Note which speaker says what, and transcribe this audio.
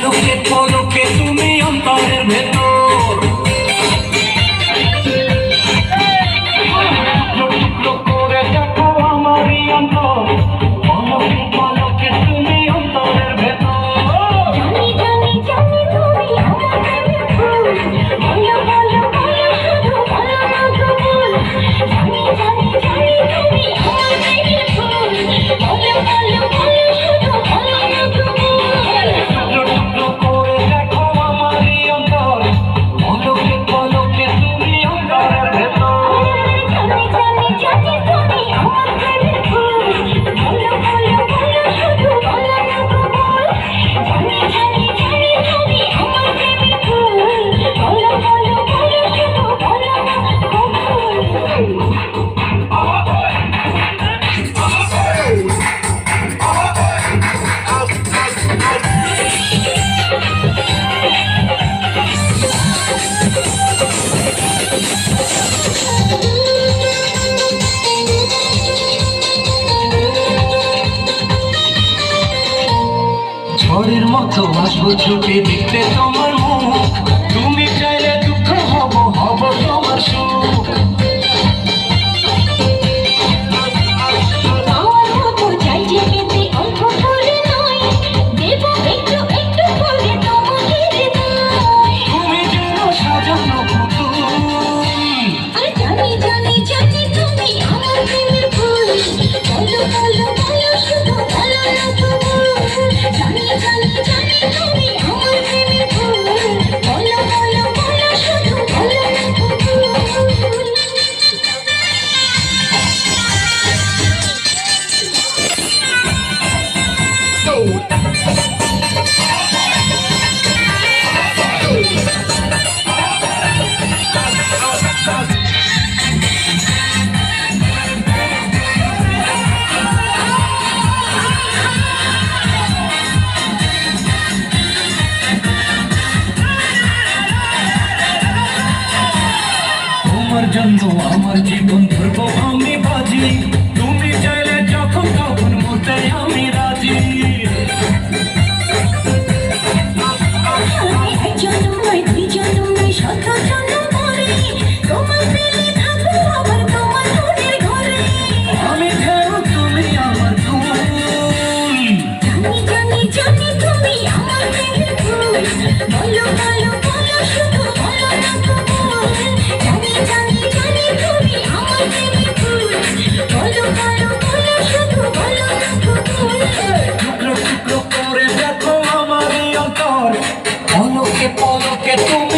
Speaker 1: পলকে পলকে তুমি অন্তরের ভেতর টুকরো করে দেখো আমারই অন্তর পলকে পলকে তুমি অন্তরের ভেতর
Speaker 2: জানি জানি জানি তুমি আমার প্রেমের ফুল বলো বলো বলো শুধু বলো না কবুল জানি জানি জানি তুমি আমার প্রেমের ফুল বলো বলো বলো শুধু বলো না কবুল
Speaker 1: টুকরো করে দেখো আমারই অন্তর পলকে পলকে তুমি অন্তরের ভেতর
Speaker 2: জানি জানি জানি তুমি আমার প্রেমের ফুল বলো বলো বলো শুধু বলো না কবুল জানি জানি জানি তুমি আমার প্রেমের ফুল বলো বলো বলো শুধু বলো না কবুল
Speaker 1: ঝড়ের মতো আসবো ছুটে দেখতে তোমার মুখ তুমি চাইলে দুঃখ হব হব তোমার সুখ
Speaker 2: আমার মতো চাই যে পেতে অল্প করে নয় দেব একটু একটু করে তোমাকে হৃদয়
Speaker 1: তুমি যেন সাজানো পুতুল
Speaker 2: আর জানি জানি জানি তুমি আমার প্রেমের ফুল বলো বলো বলো শুধু বলো না কবুল জানি জানি জানি তুমি আমার প্রেমের ফুল বলো বলো বলো শুধু বলো না কবুল
Speaker 1: তোমার জন্য আমার জীবন ধরবো আমি বাজি তুমি চাইলে যখন তখন মরতে আমি রাজি
Speaker 2: একজন নয় দুইজন নয় শত জন মরে তোমার প্রেমে থাকবো আবার তোমার মনের ঘরে
Speaker 1: আমি ঢেউ তুমি আমার ফুল
Speaker 2: জানি জানি জানি তুমি আমার প্রেমের ফুল বলো বলো বলো শুধু বলো না কবুল জানি জানি জানি তুমি আমার প্রেমের ফুল বলো বলো বলো শুধু বলো না কবুল
Speaker 1: টুকরো টুকরো করে দেখো আমারই অন্তর পলকে পলকে তুমি